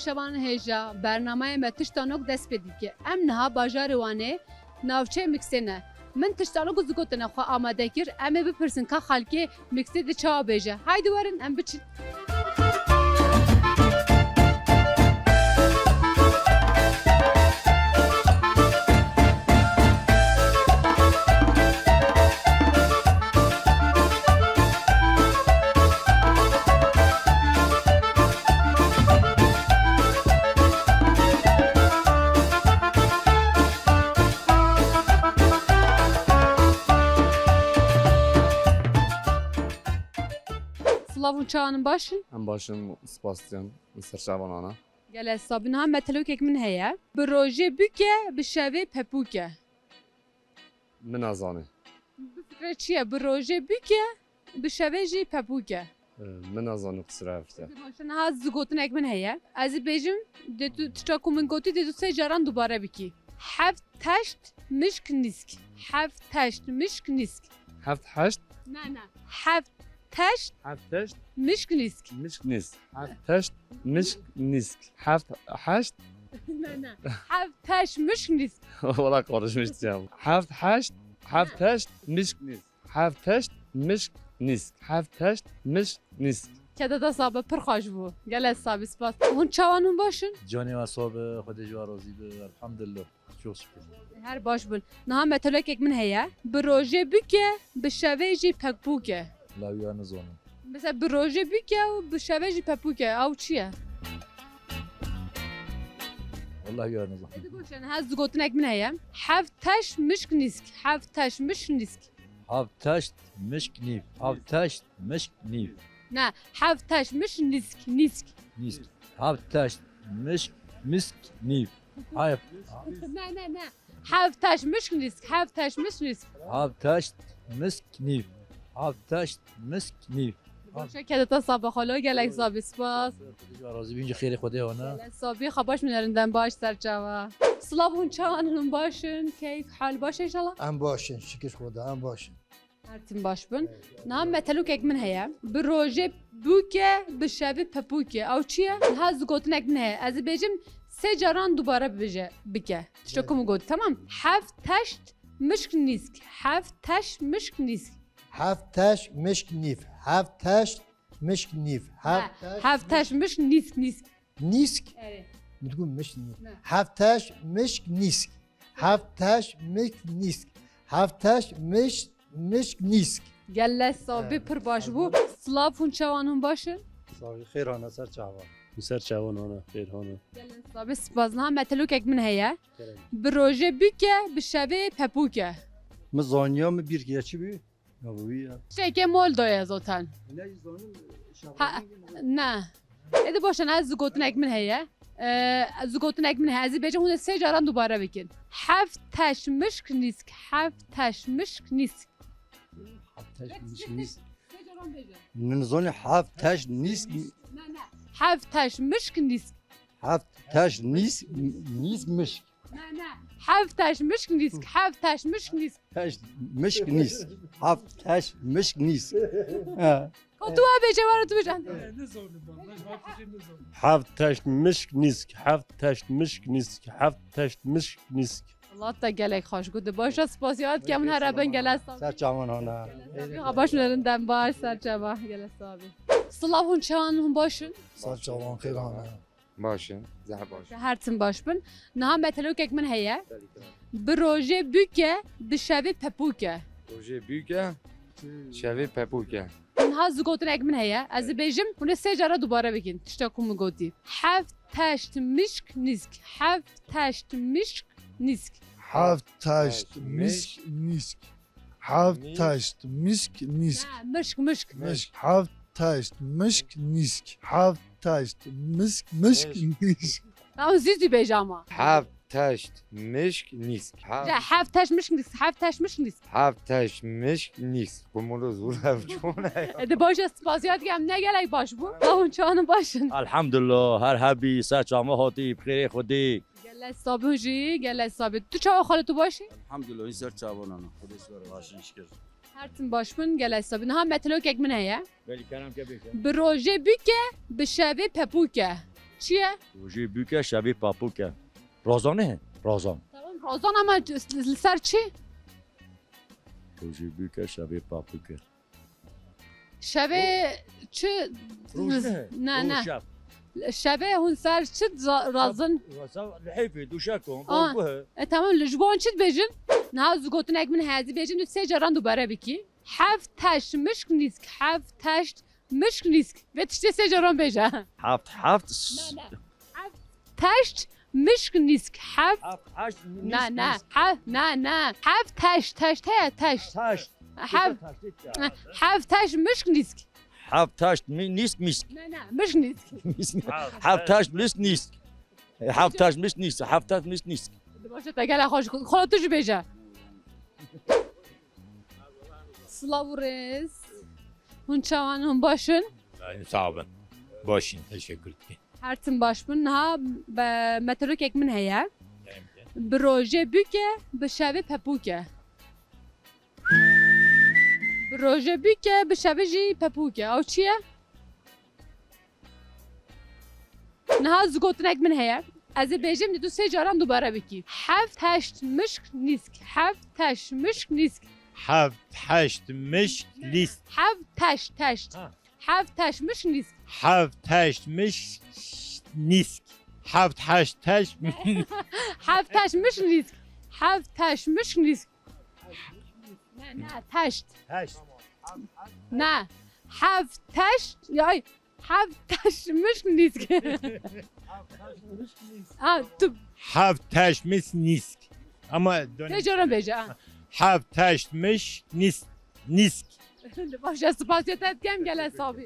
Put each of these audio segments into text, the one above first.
شوان هجا برنامه ما تشتانوک دست بدی که امنها باجار وانه ناوچه مکسنه من تشتانوک زگوتنه خو آماده کر امه بپرسن که خالکی مکسه ده چا بیجه هایدی ورن ام بچین سلاوون چانم باشن؟ هم باشم سپاسیان سرچاوانانا. گله صابون هم متلوک من هیا. بروجه بکه بشوی پپوکه. من ازانه. بفکر چیه بروجه بکه بشوی جی پپوکه. من ازانه قصر افته. ماشین ها زگوتن اک من هیا. از بیجم دتو تشاکو من گوتی دتو سه جاران دوباره بکی. هفت تشت مشک نیسک. هفت تشت مشک نیسک. هفت هشت؟ نه. هفت تشت مشک نیسک. مشک نیست. هفت تشت مشک نیسک. هفت هشت؟ نه. هفت تشت مشک نیسک. ولی کارش میشتیم. هفت تشت مشک نیست. هفت تشت مشک نیست. هفت تشت مشک نیست. که دادا صاحب پرخاش بود. گله صاحب سپاس. اون چوانون باشن؟ جانی و صاحب خود جوارازی به الحمدلله. çok şükür. هر باش بون. نه متلوک یک من هیا. بروجه بکه بشویجی پکبوکه. لاویان زانم. مثلا بروجه بکه و بشویجی پکبوکه. او چیه؟ والله یاد نزانم. ادی باشن هز گوتن یک من هیا. هفت تش مشک نیسک. هفت تش مشک نیسک. هفت تشت مشک نیف. هفت تشت مشک نیف. نه هفت تش مشک نیسک. نیسک. نیست. هفت تشت مشک نیف. hayır. نه. هفت تش مشک نیسک. هفت تش مشک نیسک. هفت تشت مشک نیف. هفت تشت مشک نیف. باشه که تا صاحب خاله گلک صاحب سپاس. جوارازی بینج خیر خوده اونه. صاحبی خباش منرندن باش سرچاوا. سلام چانون باشن کیف حال باشه ان شاء الله. ام باشن شکر خدا ام باشن. هرتم باش بن. نام متلوک یک من هیا. بروجه بوکه بشبه پپوکه. او چیه؟ هز گوتنک نه. از بیجم سه جاران دوباره بگه. تشکم گفت تمام. هفت تشت مشک نیسک. هفت تشت مشک نیسک. هفت تش مشک نیف. هفت تش مشک نیف. هفت تش مشک نیسک. نیسک. میگم مشک نیف. هفت تش مشک نیسک. هفت تش مشک نیسک. هفت تش مشک نیسک. گله صابی پر باش بو. سلاف هون چوانون باشه. صابی خیرانه سر چاوان. سر چاوانانه خیرانه. گله صابی سپاسنا متلوک یک من هیا. بروجه بکه بشوی پپوکه. مزانیا می bir geçi bir. Ya bu ya. Şey mol doya zaten. نه. ادی باشن از زگوتن یک من هیا. زگوتن یک من هیا. از بیجم هون سه جاران دوباره بکن. هفت تش مشک نیسک. هفت تش مشک نیسک. هفت تش مشک نیسک. نزانی هفت تش نیسک. نه. هفت تش مشک نیسک. هفت تش نیسک مشک. نه. هفت تش مشک نیسک. هفت تش مشک نیسک. تش مشک نیست. هفت تش مشک نیست. تو بیچه وارد تو بیچه. هفت تشت مشک نیست. هفت تشت مشک نیست. هفت تشت مشک نیست. الله تا گلک خوش گفته باشه سپاسیات که من هر بن گلست. سر چامان هانا. خباش می‌دارن باش سر چابا گلست آبی. سلام چان هم باشن. سر چاوان خیرانه. باشن. زهر باش. هر تیم باش بن. نه متلوک یک من هیا. بروجه بکه بشوی پپوکه. روژه بیگه شوی پپوکه. نه زگوتن یک من هیا. از بیجم اون سه جارا دوباره بگین. تشتاکم گفتی. هفت تشت مشک نیسک. هفت تشت مشک نیسک. هفت تشت مشک نیسک. هفت تشت مشک نیسک. مشک. هفت تشت مشک نیسک. هفت تشت مشک نیسک. اما زیدی بیجاما. هفت تشت مشک نیست. هفت تشت مشک نیست. هفت تشت مشک نیست. هفت تشت مشک نیست. bu موضوع زور هفچونه. ede باشه سپاسیات که هم نگلک باش بو. اون چانم باشن. الحمدلله هر حبی سر چامه هاتی بخیر خودی. گله صابون جی گله صابون. تو چاو خاله تو باشی؟ الحمدلله این سر چاوانانه خودی سر باشین شکر. هر تیم باش بون گله صابون. هم متلوک یک من هیا. ولی کنم که بیشتر. بروجه بکه بشوی پپوکه. چیه؟ روژه بوکه شبیه پاپوکه رازانه رازان Tamam Rozan ama ser çi? روژه بوکه شبیه پاپوکه Şeve çi? Ne ne. Şeve hun ser çi razın? لحيفه دوشاكم آه. بوها Tamam lejbon çi bejin? Ne zugotun ekmin hazi bejin du se jaran du bara biki. Hav taş mişk nisk hav taş mişk nisk. Ve tişte se jaran beja. حافت حافت Taş mişk nisk hav حافت حاش ne ne hav ne ne hav taş taş te taş تاش hav taş mişk nisk. حافت تاش نيسك ميسك Ne ne mişk nisk. حافت تاش مش نيسك حافت تاش مش نيسك حافت تاش مش نيسك باشه تا گله خوش خودت جو بیجا سلاورز هون چوان هم باشن sağ olun. Başın teşekkür ederim. هر تیم باش بن ها به متروک یک من هیا به روژه بوکه به شبه پپوکه به روژه بوکه به شبه جی پپوکه او چیه؟ نه زگوتن یک من هیا از بیجم دیدو سه جاران دوباره بکی هفت هشت مشک نیسک هفت هشت مشک نیسک Haft haşt miş list. هفت هشت هشت Ha. هفت هشت مشک نیسک Haft haşt miş nisk. Haft haşt taş هفت هشت مشک نیسک هفت هشت مشک نیسک نه نه تشت taş. نه هفت تشت یای هفت تشت مشک نیسک آه تو Haft taş miş nisk. Ama سه جاران بیجا haft taş miş nisk. باشه سپاسیتت کم گله حسابی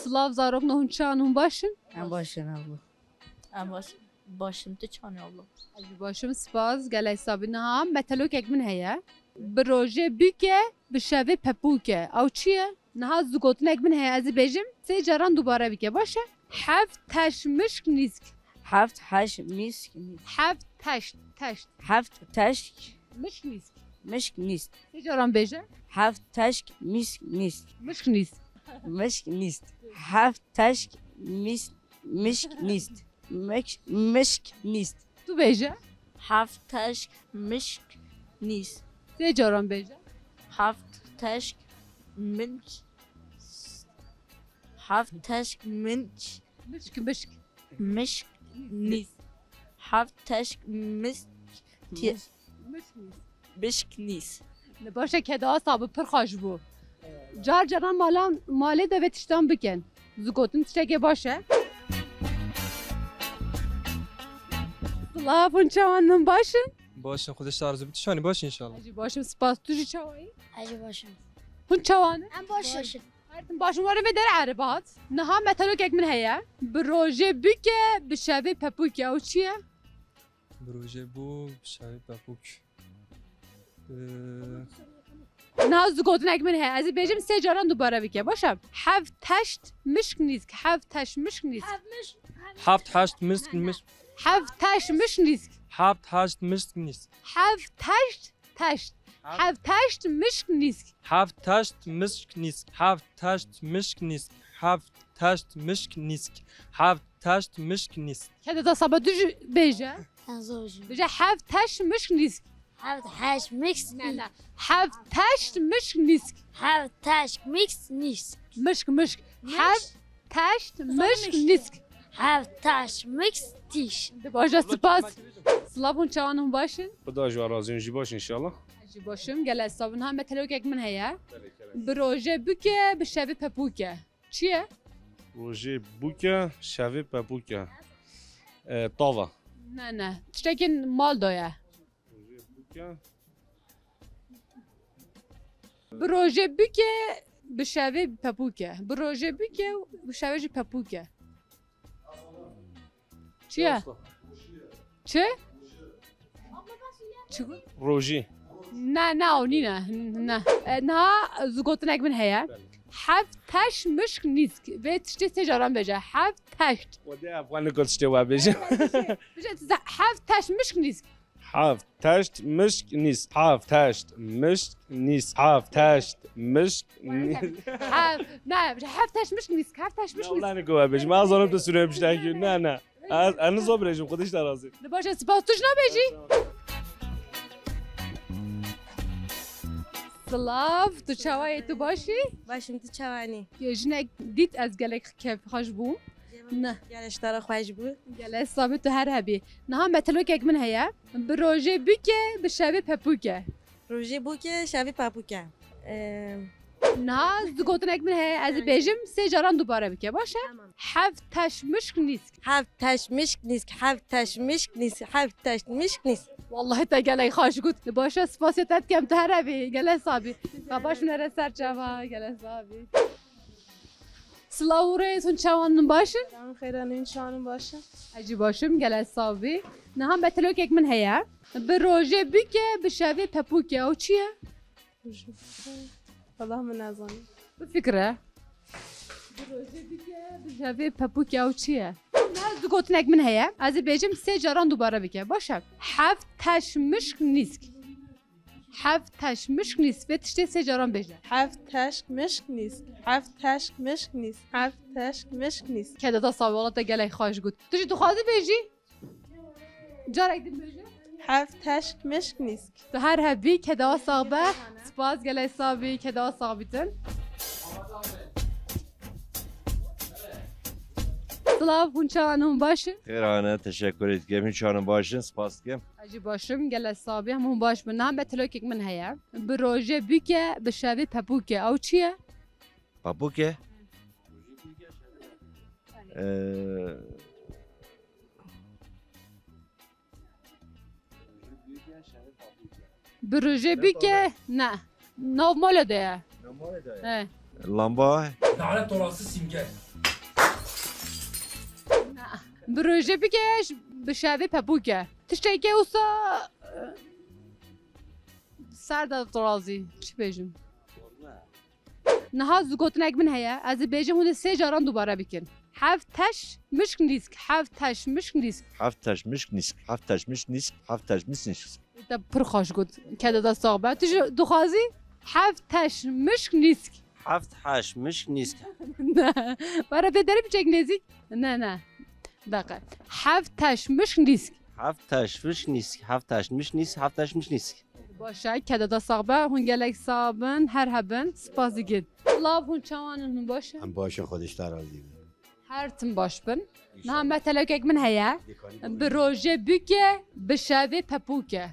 سلاف زارok نهون چان هم باشن Em başın abla. Em başım tu çan abla. اجی باشم سپاس گله حسابی نه هم متلوک یک من هیا به روژه بیکه به شوه پپوکه او چیه؟ نه ها زگوتن یک من هیا از بیجم سه جاران دوباره بیکه باشه هفت تش مشک نیسک Haft haş misk nisk. هفت تشت Haft taş مشک نیسک mişk nisk. سه جاران بیجه Haft taş misk nisk. مشک نیست Mişk nisk. Haft taş mişk nisk. Mişk nisk. تو بیجه Haft taş mişk nisk. سه جاران بیجه Haft taş minç. Haft taş minç. مشک Mişk nisk. Haft taş misk مشک نیست nisk. باشه که دا صاحب پر خوش بو جار جاران ماله دوی تشتان بکن زگوتن تشتگه باشه صلاف اون چوانم باشن باشین خودش آرزو بتشانی باش انشالله اجی باشم سپاس توشی چوایی اجي باشم اون چوانه ام باشم هرتم باشم واره و در عربات نها متلوک یک من هیا بروژه بکه بشوی پپوکه او چیه؟ بروژه بو شبیه پاپوک نه زگوتن یک من هیا از بیجم سه جاران دوباره بکه باشم هفت تشت مشک نیست هفت تشت مشک نیست هفت هشت مسک مش هفت تشت مشک نیست هفت هشت مسک نیست هفت تشت هفت تشت مشک نیست هفت تشت مسک نیست هفت تشت مسک نیست هفت تشت مسک نیست هفت تشت مسک نیست که دا صبح دوش بیجه انزوجي بیجه هفت تشت مشک نیست حاول حاش ميكس نه نه هفت تشت مشک نیست حاول تاش ميكس نيس مشک هفت تشت مشک نیست حاول تاش ميكس تيش باشه سپاس سلابون چوان هم باشن خدا جو راضی جی باش انشالله. اجی باشم گله حسابون هم متلوک یک من هیا بروژه بکه بشوی پپوکه چیه؟ روژه بوکه شوی پپوکه تاوا. نه نه تشتکین مال دایه روژه بوکه بروژه بکه بشوی پپوکه بروژه بکه بشوی جی پپوکه چیه؟ چه؟ چه؟ روژی نه اونی نه زگوتنک من هیا هفت تش مشک نیست و تشتی تجاران بجه هفت تشت ودي افغان قلت اشتوا بيجي هفت تش مشک نیست حاف تشت مشك نيس حاف تشت مشك نيس حاف تشت مشك نه هفت تش مشک نیست هفت تش مشک والله نیست انا قوي بيجي ما ظننت السوري بشتاكي لا انا صبر يجي خدش راسي باشه سپاس توش نبیجی سلاف تو چوای تو باشی؟ باشم تو چوانی یه جنگ دید از گلک کف خوش بوم نه گلش داره خوش بود گله ثابت تو هر هبی نه هم متلوک یک من هیا بروژه بکه به شبه پپوکه روژه بو که شوی پاپوکه نه زگوتن یک من هیا از بیجم سه جاران دوباره بکه باشه هفت تش مشک نیست هفت تش مشک نیست هفت تش مشک نیست هفت تش مشک نیست والله تا گله خوش گفت باشه سپاسیت کم تو هر هبی گله ثابت باش نره سر جوا گله ثابت سلاورتون چوانم باشن خیران این شانم باشه اجی باشم گله ثابت نه هم متلوک یک من هیا بروژه بکه به شبه پپوکه او چیه؟ والله من نزانم بفكرة بروجي بك بجابي بابوكي او چیه؟ نه زگوت نک من هیا از بیجم سه جاران دوباره بکه باشه هفت تش مشک نیست هفت تش مشک نیست و تشتی سه جاران بجه هفت تش مشک نیست هفت تش مشک نیست هفت تش مشک نیست که دادا سوالات گله خواهش گود تو چی تو خواستی بیجی؟ جارک دیم بیجی؟ هفت تش مشک نیست تو هر هبی که دا صاحبه سپاس گله صاحبی که دا صاحبیتن سلاف هونچانم باشه خیرانه تشکر ederim. Hiç hanım başın spas ki. اجی باشم گله صاحبی همون باش به نام به تلوکیک من هیا بروژه بیکه به شبی پپوکه او چیه؟ Papuke. بروژه بیکه نه نورمال ده Lamba. Lanet olası simge. بروژه بیکش به شبی پپوکه تشتی که اوسا سر داد رازی چی بیجم؟ نه ها زگوتن اگ من هیا از بیجم هونه سه جاران دوباره بکن هفت تش مشک نیست هفت تش مشک نیست Haftaş mişk nisk. Haftaş mişk nisk. Haftaş mişk nisk. تا پر خوش گود که دادا صاحبه تو دو خوازی هفت تش مشک نیست Haftaş mişk nisk. نه برای بدری بچک نزیک نه دقیقه هفت تش مشک نیست Haftaş mişk nisk. Haftaş mişk nisk. Haftaş mişk nisk. باشه که دادا صاحبه هون گلک صابن هر هبن سپاسی گید لاف هون چوانن هون باشه Hem başın خودش razıyım. هر تم باش بن نه مثلا که من هیا بروژه بکه به شبه پپوکه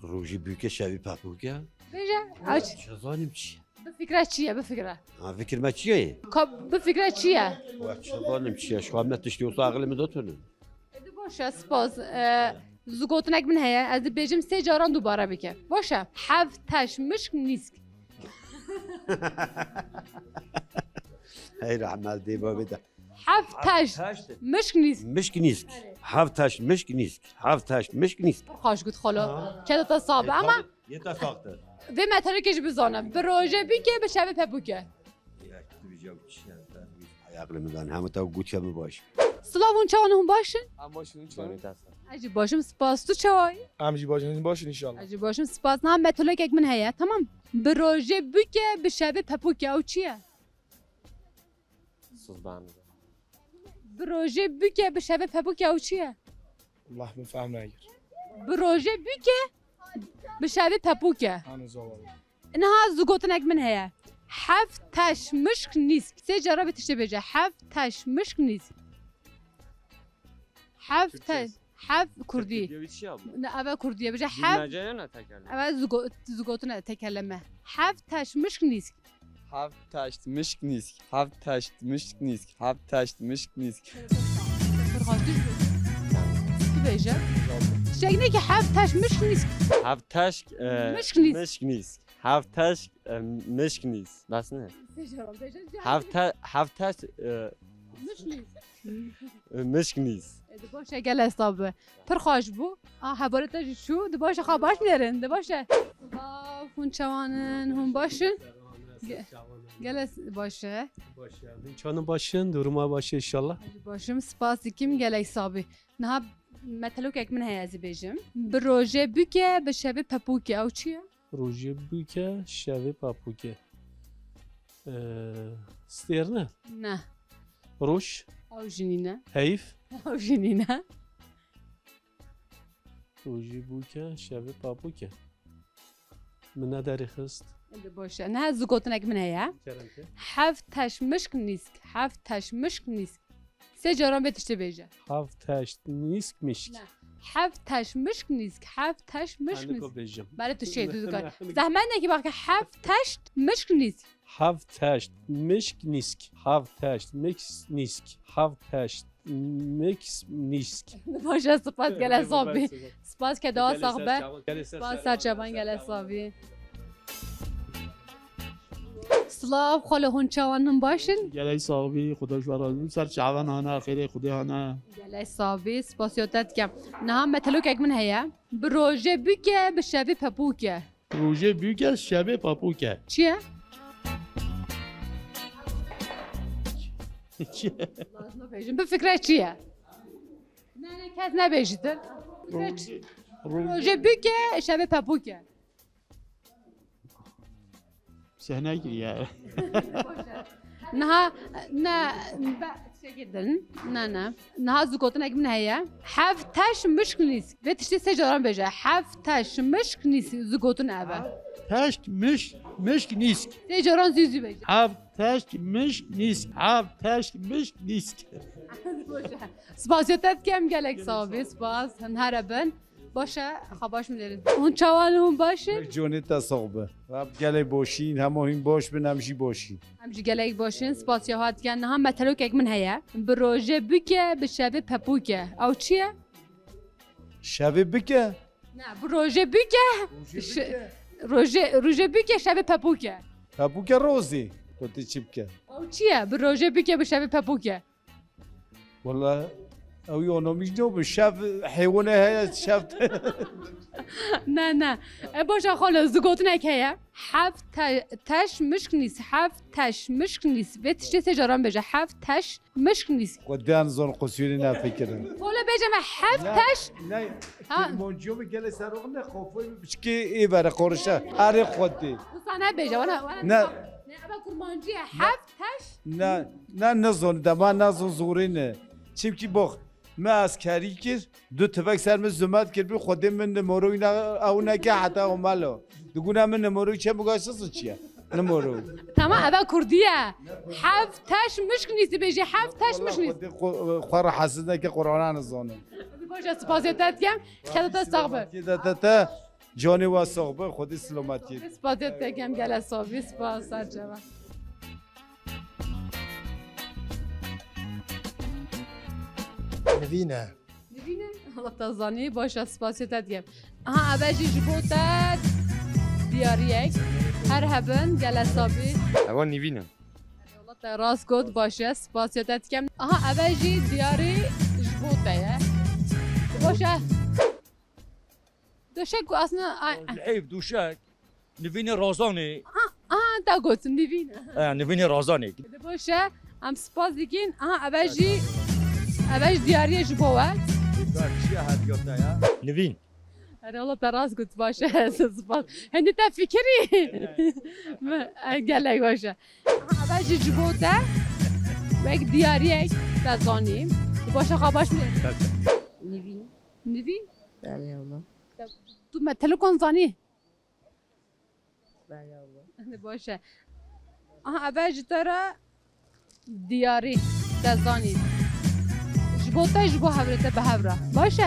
Ruji büyüke şevi papuke. بیجه اچ Çazanim çi. به فکره چیه به فکره Ha fikirme çiye. به فکره چیه Çazanim çiye. Şu an metişti olsa ağlımı da tönüm. باشه سپاس زگوتنک من هیا از بیجم سه جاران دوباره بکه باشه هفت تش مشک نیست Hey rahmet dey babeda. هفت تش مشک نیست Mişk nisk. Haftaş mişk nisk. Haftaş mişk nisk. خوش گفت خلا که تا صابه اما Yeter saktı. و مثلا که بزنم بروژه بکه به شبه پپوکه Ayaklarımdan hem de guçamı baş. سلاوون چانون باشن اما شنو چون عجیب باشم سپاس تو چای همجی باشه ان عجیب باشم سپاس نه متلوک یک من هیا تمام بروژه بکه به شبه پپوکه او چیه صبان بروژه بکه به شبه پپوکه او چیه الله بفهم نگیر بروژه بکه به شبه پپوکه انا زوال اینها زگوتن یک من هیا هفت تش مشک نیست سه جرا بتشته بجه هفت تش مشک نیست هفت تش هفت کردی نه اول کردیه بجه هفت اول زگوتن تکلمه هفت تش مشک نیست هفت تشت مشک نیست هفت تشت مشک نیست هفت تشت مشک نیست بجه شکلی که هفت تش مشک نیست هفت تشک مشک نیست مشک نیست هفتش مشک نیست بس نه هفتش مشک نیست باشه گل حساب پر خوش بو حبارت شو باشه خواباش میرن باشه خون چوانن هم باشن گل باشه چانو باشن دورما باشه انشالله باشم سپاس کیم گل حسابی نه مثلا که من هیازی بیجم بروجه بوکه به شب پپوکه او چیه روژه بوکه شب پپوکه سترنه نه روش او جنینه حیف او جنینه روژه بوکه شب پپوکه من نداری خست باشه نه زگوتنک من هیا هفتش مشک نیست هفتش مشک نیست سه جاران بتشته بیجه هفتش نیست مشک هفتش مشک نیست هفتش مشک نیست برای تو چه دوست کار زحمت نکی باقی هفتش مشک نیست هفتش مشک نیست هفتش مکس نیست هفتش مکس نیست باشه سپاس گل حسابی سپاس که دعا صاحبه سپاس سرچبان گل حسابی سلاف خاله هون چوانم باشن گلای صاحبی خدا شکر سر چوان هانا خیر خدا هانا گلای صاحبی سپاسیاتت کم نه مثلا که من هیا بروجه بوکه به شب پپوکه روژه بوکه شب پپوکه چیه به فکره چیه نه کس نبیجیدن روژه بوکه شب پپوکه سهنه گریه نه نه زوجتون اگه من هیا هفتش مشک نیست بتشتی سه جاران بجه هفتش مشک نیست زوجتون اول هشت مشک نیست سه جاران زیزی بجه هفتش مشک نیست هفتش مشک نیست سپاسیتت کم گلک صاحبی سپاس هر بن باشه خواباش می‌دارین اون چوانون باشه جونت صاحبه رب گله باشین همین باش بنمشی باشین همجی گلک باشین سپاسیات کن هم مثلا که من هیا بروجه بوکه به شب پپوکه او چیه شب بکه نه بروجه بوکه روژه بوکه شب پپوکه پپوکه روزی تو چی بکه او چیه بروجه بوکه به شب پپوکه والله او یونامیش نو به شب حیوانه هست شب نه باشه خاله زگوتون اکیه هفت تش مشک نیست هفت تش مشک نیست بتشتی تجاران بجه هفت تش مشک نیست قدیان زن قصیری نفکرم خاله بجه من هفت تش نه منجو میگه سرق نه خوفی بچکی ای بره قرشه اره خودی نه بجه نه ابا کرمانجی هفت تش نه نزون دما نزون زورینه چیم کی بخ ما عسکری کرد دو تفک سرم زماد کرد بی خودم من نمروی نه او نکه حتی اومالو دگونه من نمروی چه مگاشت چیه نمروی تمام اول کردیه هفت تش مشک نیستی بیجی هفت تش مشک نیست خوار حسد که قرآن نزانه باشه سپاسیتت کم خدمت صاحبه تا جانی و صاحبه خودی سلامتی سپاسیتت کم گل صاحبی سپاس سرجوا نوینه الله تزانی باشه سپاسیتت کم اولی جبوتت دیاریک هر هبن گل صاحبی اول نوینه الله تراس گود باشه سپاسیتت کم اولی دیاری جبوته باشه دوشک اصلا العيب دوشك نفيني رازاني تا گوت نوینه نفيني رازاني باشه ام سپاس دیگین اولی دیاری جبوه نفين اره الله تراس گود باشه سپاس هندی تا فکری گلک باشه اولی جبوته و یک دیاری تزانیم باشه خواباش میده نوین؟ بله الله تو مثلا کن زانی؟ بله الله باشه اولی ترا دیاری تزانیم جبوته جبو هورته به هوره باشه